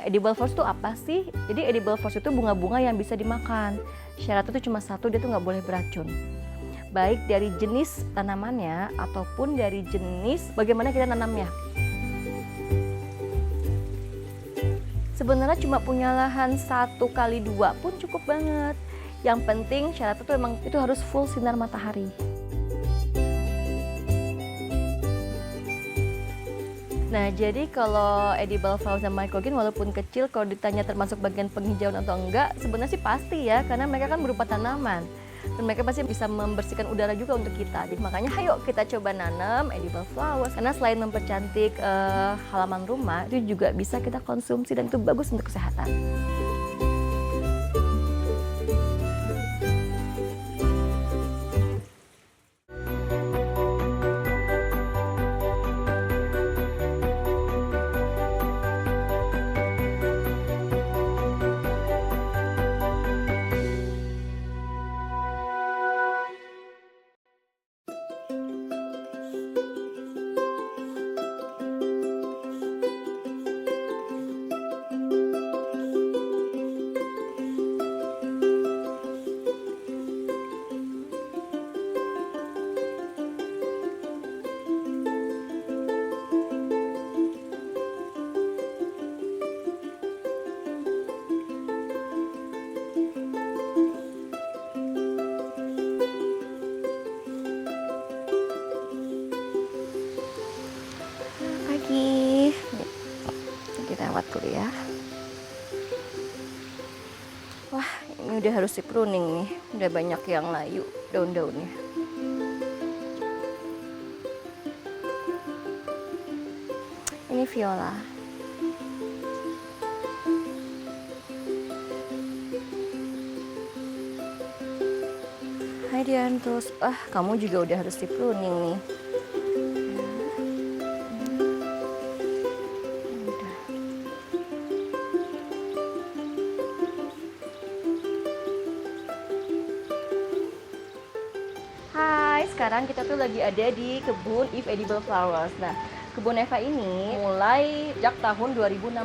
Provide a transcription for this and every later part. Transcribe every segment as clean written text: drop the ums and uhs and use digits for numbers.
edible flowers itu apa sih? Jadi edible flowers itu bunga-bunga yang bisa dimakan. Syaratnya itu cuma satu, dia tuh nggak boleh beracun. Baik dari jenis tanamannya ataupun dari jenis bagaimana kita nanamnya. Sebenarnya cuma punya lahan 1x2 pun cukup banget. Yang penting syaratnya tuh emang itu harus full sinar matahari. Nah, jadi kalau edible flowers dan microgreen walaupun kecil, kalau ditanya termasuk bagian penghijauan atau enggak, sebenarnya sih pasti ya, karena mereka kan berupa tanaman. Dan mereka pasti bisa membersihkan udara juga untuk kita. Jadi makanya ayo kita coba nanam edible flowers. Karena selain mempercantik halaman rumah, itu juga bisa kita konsumsi dan itu bagus untuk kesehatan. Pagi, kita rawat dulu ya. Wah, ini udah harus di pruning nih, udah banyak yang layu daun-daunnya. Ini viola. Hai Diantus, kamu juga udah harus di pruning nih. Sekarang kita tuh lagi ada di kebun Eve Edible Flowers. Nah, kebun Eva ini mulai sejak tahun 2016.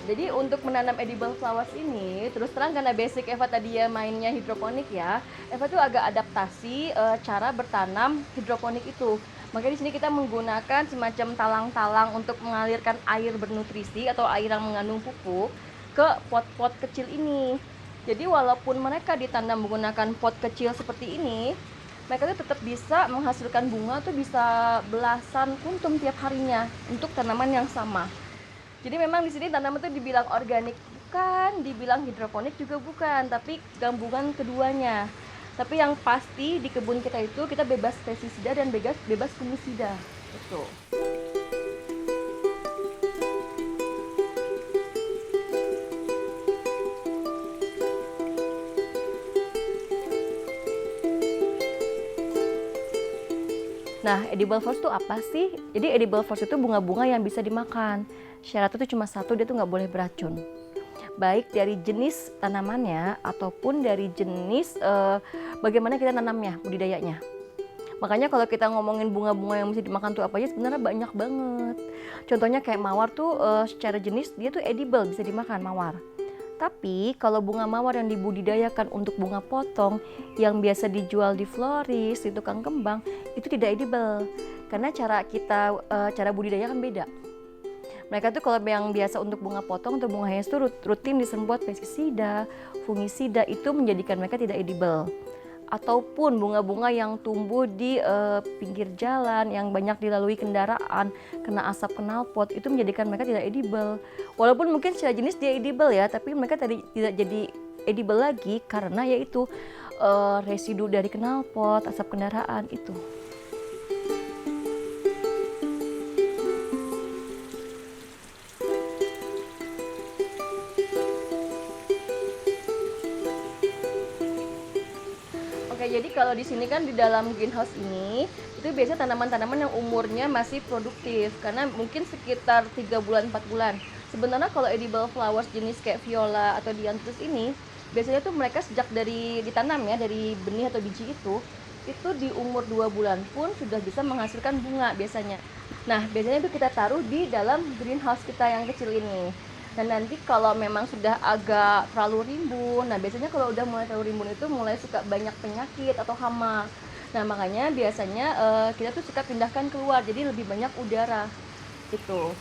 Jadi untuk menanam edible flowers ini, terus terang karena basic Eva tadi ya mainnya hidroponik ya, Eva tuh agak adaptasi cara bertanam hidroponik itu. Makanya di sini kita menggunakan semacam talang-talang untuk mengalirkan air bernutrisi atau air yang mengandung pupuk ke pot-pot kecil ini. Jadi walaupun mereka ditanam menggunakan pot kecil seperti ini, mereka tuh tetap bisa menghasilkan bunga tuh bisa belasan kuntum tiap harinya untuk tanaman yang sama. Jadi memang di sini tanaman tuh dibilang organik bukan, dibilang hidroponik juga bukan, tapi gabungan keduanya. Tapi yang pasti di kebun kita itu kita bebas pestisida dan bebas fungisida. Gitu. Nah, edible flowers itu apa sih? Jadi edible flowers itu bunga-bunga yang bisa dimakan. Syaratnya itu cuma satu, dia tuh nggak boleh beracun. Baik dari jenis tanamannya ataupun dari jenis bagaimana kita nanamnya, budidayanya. Makanya kalau kita ngomongin bunga-bunga yang bisa dimakan tuh apa aja, sebenarnya banyak banget. Contohnya kayak mawar tuh secara jenis dia tuh edible, bisa dimakan mawar. Tapi kalau bunga mawar yang dibudidayakan untuk bunga potong yang biasa dijual di floris, di tukang kembang, itu tidak edible. Karena cara budidaya kan beda. Mereka tuh kalau yang biasa untuk bunga potong atau bunga hias itu rutin disemprot pestisida, fungisida, itu menjadikan mereka tidak edible. Ataupun bunga-bunga yang tumbuh di pinggir jalan yang banyak dilalui kendaraan, kena asap knalpot, itu menjadikan mereka tidak edible. Walaupun mungkin secara jenis dia edible ya, tapi mereka tidak jadi edible lagi karena yaitu residu dari knalpot, asap kendaraan itu. Jadi kalau di sini kan di dalam greenhouse ini itu biasanya tanaman-tanaman yang umurnya masih produktif karena mungkin sekitar 3 bulan 4 bulan. Sebenarnya kalau edible flowers jenis kayak viola atau dianthus ini biasanya tuh mereka sejak dari ditanam ya, dari benih atau biji itu di umur 2 bulan pun sudah bisa menghasilkan bunga biasanya. Nah, biasanya itu kita taruh di dalam greenhouse kita yang kecil ini. Dan nanti kalau memang sudah agak terlalu rimbun, nah biasanya kalau udah mulai terlalu rimbun itu mulai suka banyak penyakit atau hama. Nah makanya biasanya kita tuh suka pindahkan keluar, jadi lebih banyak udara gitu.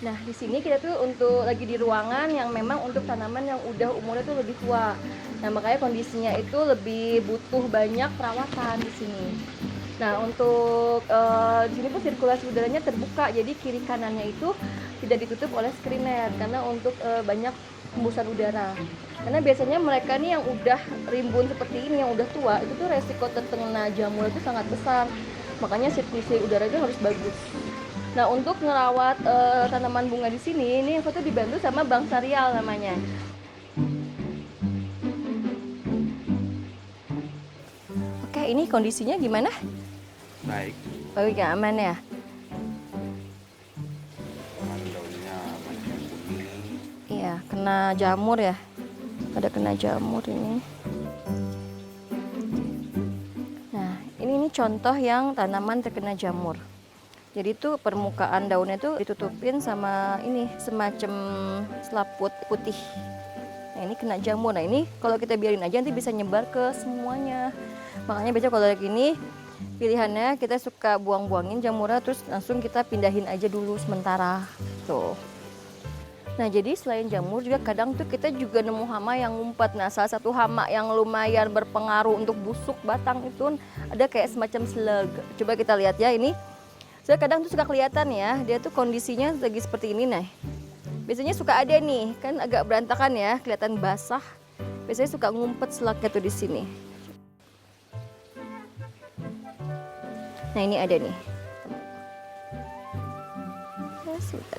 Nah, di sini kita tuh untuk lagi di ruangan yang memang untuk tanaman yang udah umurnya tuh lebih tua. Nah, makanya kondisinya itu lebih butuh banyak perawatan di sini. Nah, untuk di sini pun sirkulasi udaranya terbuka, jadi kiri kanannya itu tidak ditutup oleh screener karena untuk banyak hembusan udara. Karena biasanya mereka nih yang udah rimbun seperti ini, yang udah tua, itu tuh resiko terkena jamur itu sangat besar. Makanya sirkulasi udara itu harus bagus. Nah, untuk ngerawat tanaman bunga di sini, ini aku tuh dibantu sama Bang Sarial namanya. Oke, ini kondisinya gimana? Baik, Baik ya, aman ya? daunnya banyak kuning. Iya, kena jamur ya. Ada kena jamur ini. Nah, ini contoh yang tanaman terkena jamur. Jadi itu permukaan daunnya itu ditutupin sama ini semacam selaput putih. Nah, ini kena jamur. Nah, ini kalau kita biarin aja nanti bisa nyebar ke semuanya. Makanya biasanya kalau kayak gini pilihannya kita suka buang-buangin jamurnya terus langsung kita pindahin aja dulu sementara. Tuh. Nah, jadi selain jamur juga kadang tuh kita juga nemu hama yang ngumpet. Nah, salah satu hama yang lumayan berpengaruh untuk busuk batang itu ada kayak semacam slug. Coba kita lihat ya ini. Saya kadang tuh suka kelihatan ya, dia tuh kondisinya lagi seperti ini nih. Biasanya suka ada nih, kan agak berantakan ya, kelihatan basah. Biasanya suka ngumpet selaknya tuh di sini. Nah, ini ada nih.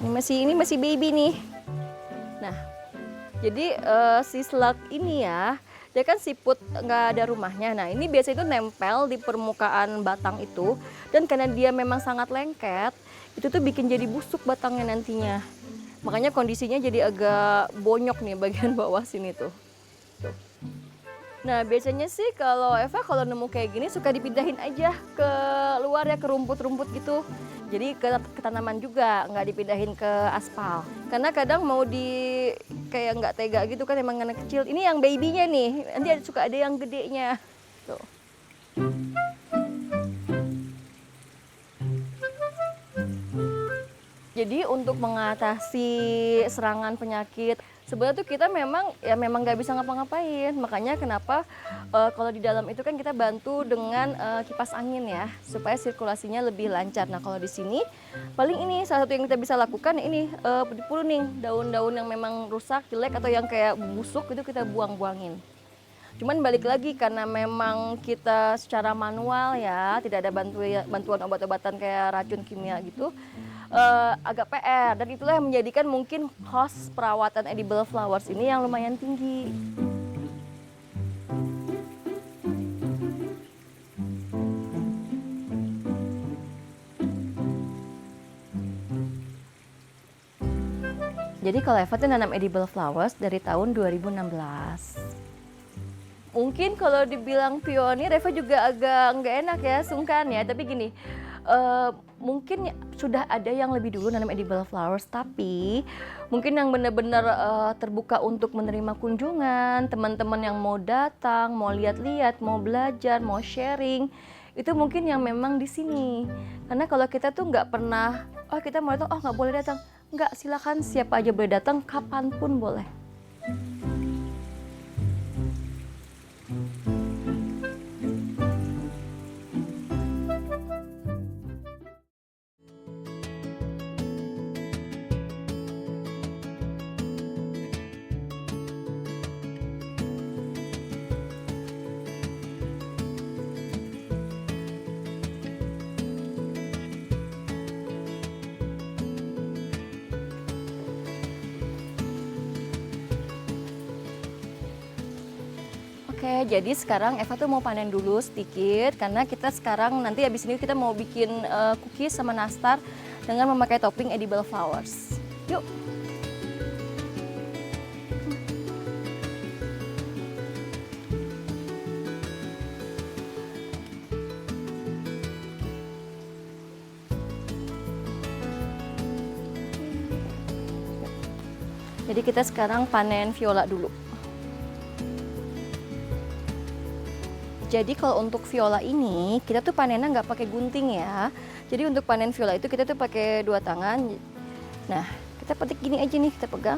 Ini masih baby nih. Nah, jadi si selak ini ya, dia kan siput nggak ada rumahnya. Nah, ini biasanya itu nempel di permukaan batang itu. Dan karena dia memang sangat lengket, itu tuh bikin jadi busuk batangnya nantinya. Makanya kondisinya jadi agak bonyok nih bagian bawah sini tuh. Nah, biasanya sih kalau Eva kalau nemu kayak gini suka dipindahin aja ke luar ya, ke rumput-rumput gitu. Jadi ke tanaman juga, nggak dipindahin ke aspal. Karena kadang mau di kayak nggak tega gitu kan, emang anak kecil. Ini yang babynya nih, nanti suka ada yang gedenya. Tuh. Jadi untuk mengatasi serangan penyakit, sebenarnya tuh kita memang nggak bisa ngapa-ngapain. Makanya kenapa kalau di dalam itu kan kita bantu dengan kipas angin ya, supaya sirkulasinya lebih lancar. Nah, kalau di sini paling ini salah satu yang kita bisa lakukan ini pruning daun-daun yang memang rusak, jelek atau yang kayak busuk itu kita buang-buangin. Cuman balik lagi karena memang kita secara manual ya, tidak ada bantuan obat-obatan kayak racun kimia gitu. Agak PR dan itulah yang menjadikan mungkin cost perawatan edible flowers ini yang lumayan tinggi. Jadi kalau Eva tuh nanam edible flowers dari tahun 2016. Mungkin kalau dibilang pionir, Eva juga agak nggak enak ya, sungkan ya. Tapi gini, mungkin sudah ada yang lebih dulu nanam edible flowers, tapi mungkin yang benar-benar terbuka untuk menerima kunjungan, teman-teman yang mau datang, mau lihat-lihat, mau belajar, mau sharing, itu mungkin yang memang di sini. Karena kalau kita tuh nggak pernah, oh kita mau datang, oh nggak boleh datang. Nggak, silakan siapa aja boleh datang, kapanpun boleh. Oke, jadi sekarang Eva tuh mau panen dulu sedikit karena kita sekarang nanti habis ini kita mau bikin cookies sama nastar dengan memakai topping edible flowers. Yuk. Jadi kita sekarang panen viola dulu. Jadi kalau untuk viola ini kita tuh panennya nggak pakai gunting ya. Jadi untuk panen viola itu kita tuh pakai 2 tangan. Nah, kita petik gini aja nih, kita pegang.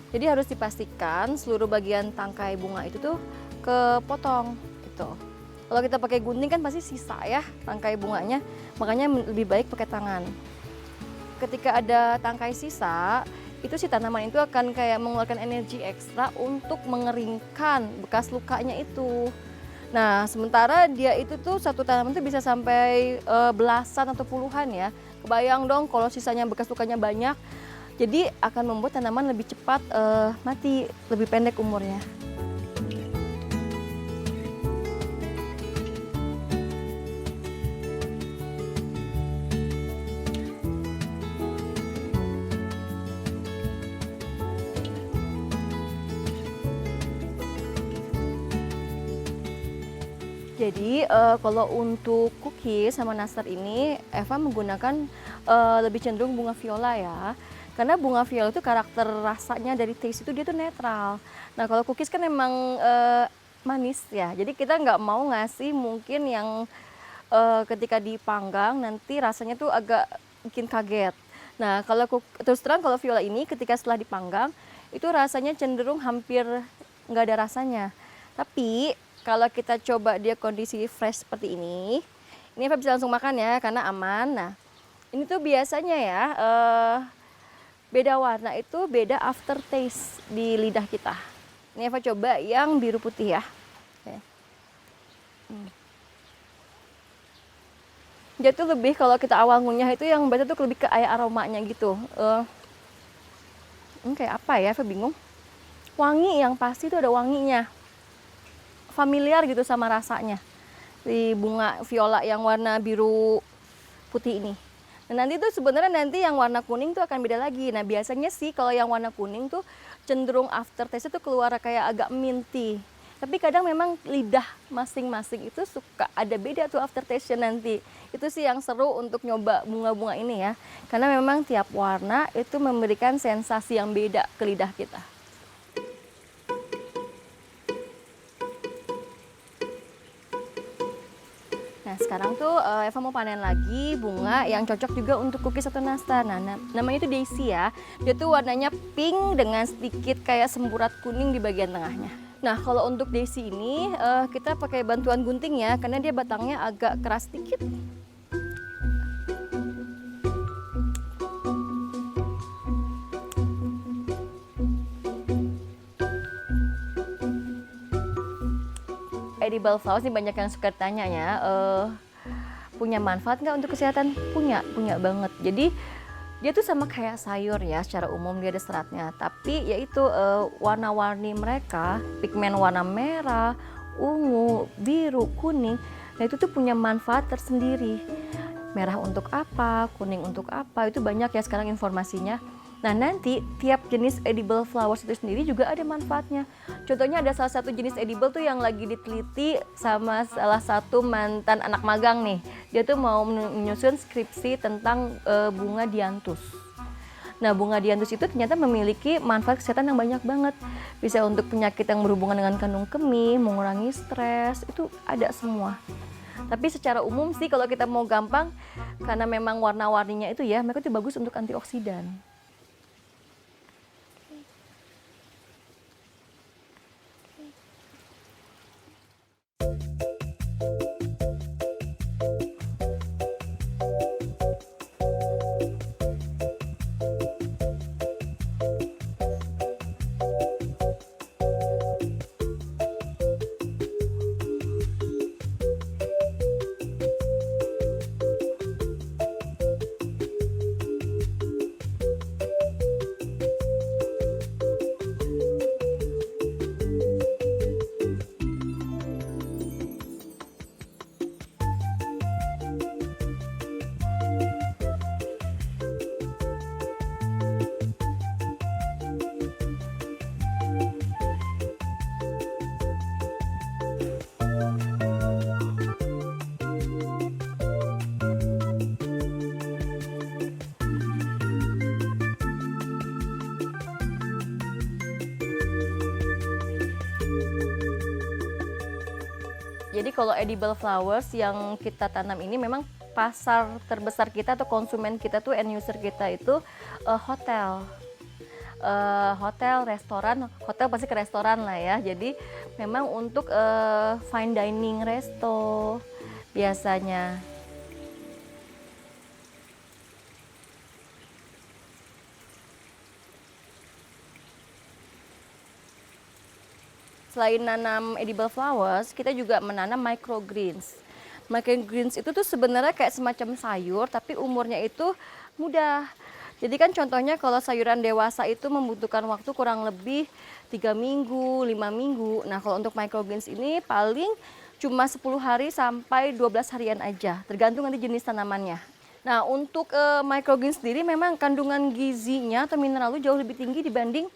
Jadi harus dipastikan seluruh bagian tangkai bunga itu tuh kepotong gitu. Kalau kita pakai gunting kan pasti sisa ya tangkai bunganya, makanya lebih baik pakai tangan. Ketika ada tangkai sisa, itu si tanaman itu akan kayak mengeluarkan energi ekstra untuk mengeringkan bekas lukanya itu. Nah, sementara dia itu tuh satu tanaman tuh bisa sampai belasan atau puluhan ya. Kebayang dong kalau sisanya bekas lukanya banyak. Jadi akan membuat tanaman lebih cepat mati, lebih pendek umurnya. Jadi kalau untuk cookies sama nastar ini Eva menggunakan lebih cenderung bunga viola ya. Karena bunga viola itu karakter rasanya dari taste itu dia tuh netral. Nah kalau cookies kan memang manis ya. Jadi kita nggak mau ngasih mungkin yang ketika dipanggang nanti rasanya tuh agak bikin kaget. Nah kalau terus terang kalau viola ini ketika setelah dipanggang itu rasanya cenderung hampir nggak ada rasanya. Tapi kalau kita coba dia kondisi fresh seperti ini Eva bisa langsung makan ya karena aman. Nah, ini tuh biasanya ya beda warna itu beda aftertaste di lidah kita. Ini Eva coba yang biru putih ya. Oke. Dia tuh lebih kalau kita awal ngunyah itu yang beda tuh lebih ke kayak aromanya gitu. Ini kayak apa ya? Eva bingung. Wangi yang pasti tuh ada wanginya. Familiar gitu sama rasanya di bunga viola yang warna biru putih ini. Nah nanti tuh sebenarnya nanti yang warna kuning tuh akan beda lagi. Nah biasanya sih kalau yang warna kuning tuh cenderung aftertaste itu keluar kayak agak minty. Tapi kadang memang lidah masing-masing itu suka ada beda tuh aftertaste nanti. Itu sih yang seru untuk nyoba bunga-bunga ini ya. Karena memang tiap warna itu memberikan sensasi yang beda ke lidah kita. Nah sekarang tuh Eva mau panen lagi bunga yang cocok juga untuk cookies atau nastar. Nah namanya itu daisy ya. Dia tuh warnanya pink dengan sedikit kayak semburat kuning di bagian tengahnya. Nah kalau untuk daisy ini kita pakai bantuan gunting ya karena dia batangnya agak keras sedikit. Edible flowers ini banyak yang suka tanya ya, punya manfaat nggak untuk kesehatan? Punya banget. Jadi dia tuh sama kayak sayur ya, secara umum dia ada seratnya. Tapi yaitu warna-warni mereka, pigmen warna merah, ungu, biru, kuning, nah itu tuh punya manfaat tersendiri. Merah untuk apa, kuning untuk apa, itu banyak ya sekarang informasinya. Nah nanti tiap jenis edible flowers itu sendiri juga ada manfaatnya. Contohnya ada salah satu jenis edible tuh yang lagi diteliti sama salah satu mantan anak magang nih. Dia tuh mau menyusun skripsi tentang bunga dianthus. Nah bunga dianthus itu ternyata memiliki manfaat kesehatan yang banyak banget. Bisa untuk penyakit yang berhubungan dengan kandung kemih, mengurangi stres, itu ada semua. Tapi secara umum sih kalau kita mau gampang, karena memang warna-warninya itu ya, mereka itu bagus untuk antioksidan. Jadi kalau edible flowers yang kita tanam ini memang pasar terbesar kita atau konsumen kita tuh end user kita itu hotel. Hotel, restoran, hotel pasti ke restoran lah ya. Jadi memang untuk fine dining resto biasanya. Selain nanam edible flowers, kita juga menanam microgreens. Microgreens itu tuh sebenarnya kayak semacam sayur, tapi umurnya itu mudah. Jadi kan contohnya kalau sayuran dewasa itu membutuhkan waktu kurang lebih 3 minggu, 5 minggu. Nah kalau untuk microgreens ini paling cuma 10 hari sampai 12 harian aja, tergantung nanti jenis tanamannya. Nah untuk microgreens sendiri memang kandungan gizinya atau mineralnya jauh lebih tinggi dibanding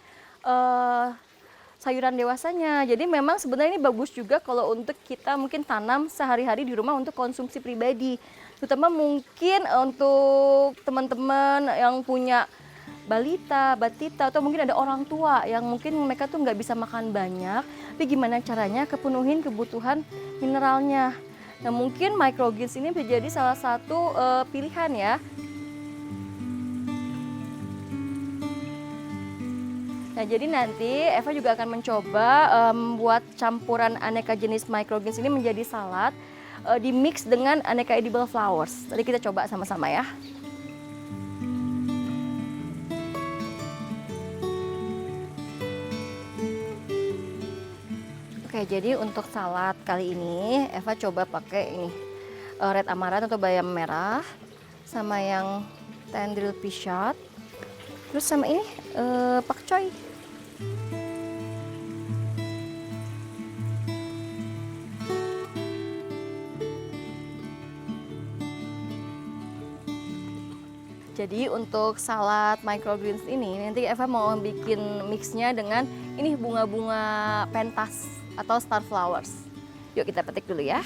sayuran dewasanya. Jadi memang sebenarnya ini bagus juga kalau untuk kita mungkin tanam sehari-hari di rumah untuk konsumsi pribadi. Terutama mungkin untuk teman-teman yang punya balita, batita, atau mungkin ada orang tua yang mungkin mereka tuh nggak bisa makan banyak, tapi gimana caranya kepenuhin kebutuhan mineralnya. Nah mungkin microgreens ini menjadi salah satu pilihan ya. Nah, jadi nanti Eva juga akan mencoba membuat campuran aneka jenis microgreens ini menjadi salad, di mix dengan aneka edible flowers. Tadi kita coba sama-sama ya. Oke, jadi untuk salad kali ini Eva coba pakai ini red amaranth atau bayam merah, sama yang tendril pichat, terus sama ini pakcoy. Jadi untuk salad microgreens ini nanti Eva mau bikin mixnya dengan ini bunga-bunga pentas atau star flowers. Yuk kita petik dulu ya.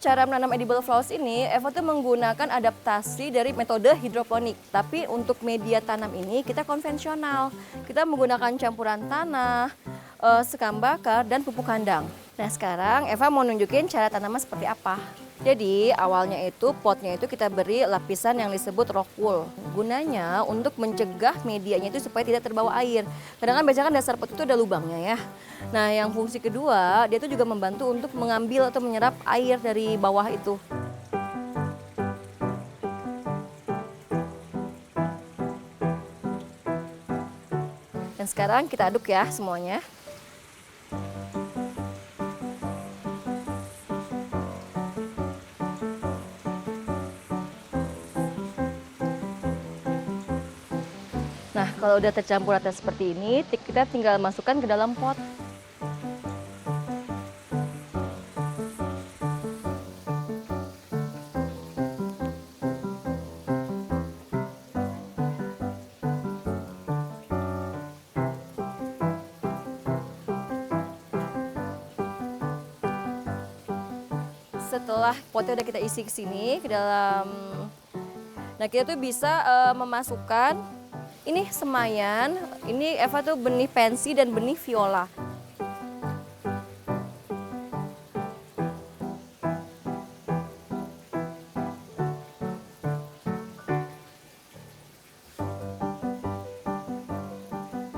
Cara menanam edible flowers ini, Eva tuh menggunakan adaptasi dari metode hidroponik. Tapi untuk media tanam ini kita konvensional. Kita menggunakan campuran tanah, sekam bakar, dan pupuk kandang. Nah sekarang Eva mau nunjukin cara tanamnya seperti apa. Jadi awalnya itu potnya itu kita beri lapisan yang disebut rock wool. Gunanya untuk mencegah medianya itu supaya tidak terbawa air. Kadang kan biasanya kan dasar pot itu ada lubangnya ya. Nah yang fungsi kedua dia itu juga membantu untuk mengambil atau menyerap air dari bawah itu. Dan sekarang kita aduk ya semuanya. Nah, kalau udah tercampur rata seperti ini, kita tinggal masukkan ke dalam pot. Setelah potnya udah kita isi ke sini, ke dalam. Nah, kita tuh bisa memasukkan Ini semayan, ini Eva tuh benih pensi dan benih viola.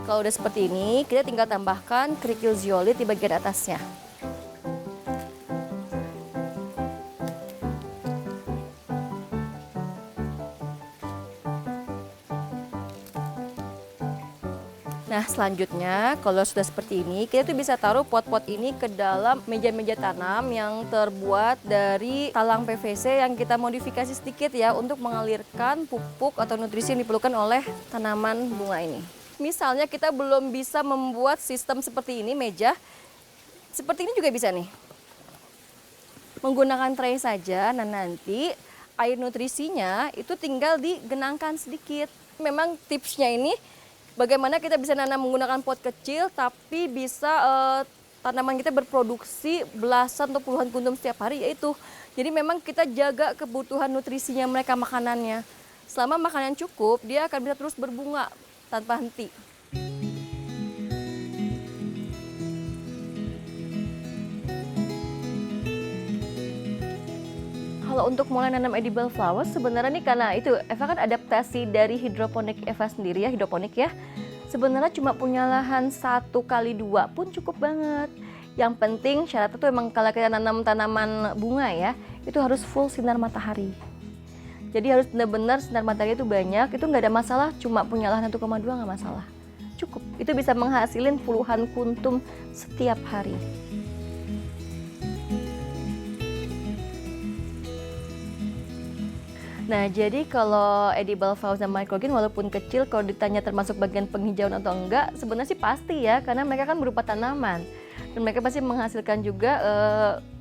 Kalau udah seperti ini, kita tinggal tambahkan kerikil zeolite di bagian atasnya. Nah, selanjutnya kalau sudah seperti ini, kita tuh bisa taruh pot-pot ini ke dalam meja-meja tanam yang terbuat dari talang PVC yang kita modifikasi sedikit ya untuk mengalirkan pupuk atau nutrisi yang diperlukan oleh tanaman bunga ini. Misalnya kita belum bisa membuat sistem seperti ini, meja, seperti ini juga bisa nih. Menggunakan tray saja, nah nanti air nutrisinya itu tinggal digenangkan sedikit. Memang tipsnya ini bagaimana kita bisa nanam menggunakan pot kecil tapi bisa tanaman kita berproduksi belasan atau puluhan kuntum setiap hari, yaitu jadi memang kita jaga kebutuhan nutrisinya mereka, makanannya. Selama makanan cukup, dia akan bisa terus berbunga tanpa henti. Kalau untuk mulai nanam edible flowers, sebenarnya nih karena itu Eva kan adaptasi dari hidroponik Eva sendiri ya, hidroponik ya. Sebenarnya cuma punya lahan 1x2 pun cukup banget. Yang penting syaratnya tuh emang kalau kita nanam tanaman bunga ya, itu harus full sinar matahari. Jadi harus benar-benar sinar matahari itu banyak, itu nggak ada masalah, cuma punya lahan 1,2 nggak masalah. Cukup, itu bisa menghasilin puluhan kuntum setiap hari. Nah, jadi kalau edible flowers dan microgreen walaupun kecil, kalau ditanya termasuk bagian penghijauan atau enggak, sebenarnya sih pasti ya, karena mereka kan berupa tanaman. Dan mereka pasti menghasilkan juga,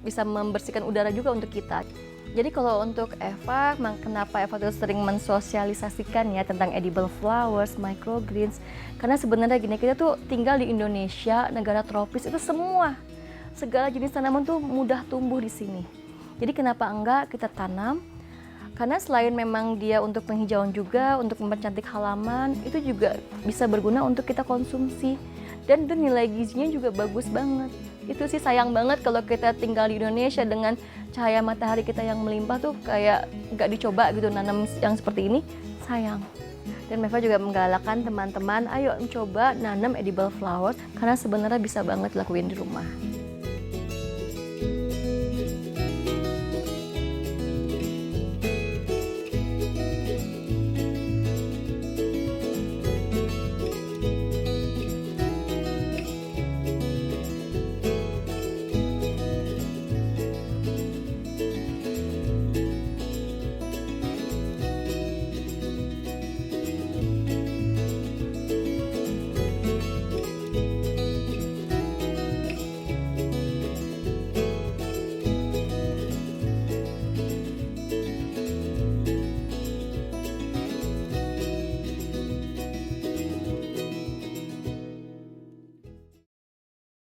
bisa membersihkan udara juga untuk kita. Jadi kalau untuk Eva, kenapa Eva tuh sering mensosialisasikan ya tentang edible flowers, microgreens, karena sebenarnya gini, kita tuh tinggal di Indonesia, negara tropis, itu segala jenis tanaman tuh mudah tumbuh di sini. Jadi kenapa enggak kita tanam? Karena selain memang dia untuk penghijauan juga, untuk mempercantik halaman, itu juga bisa berguna untuk kita konsumsi. Dan itu nilai gizinya juga bagus banget. Itu sih sayang banget kalau kita tinggal di Indonesia dengan cahaya matahari kita yang melimpah tuh kayak nggak dicoba gitu nanam yang seperti ini, sayang. Dan Meva juga menggalakkan teman-teman, ayo coba nanam edible flowers karena sebenarnya bisa banget dilakuin di rumah.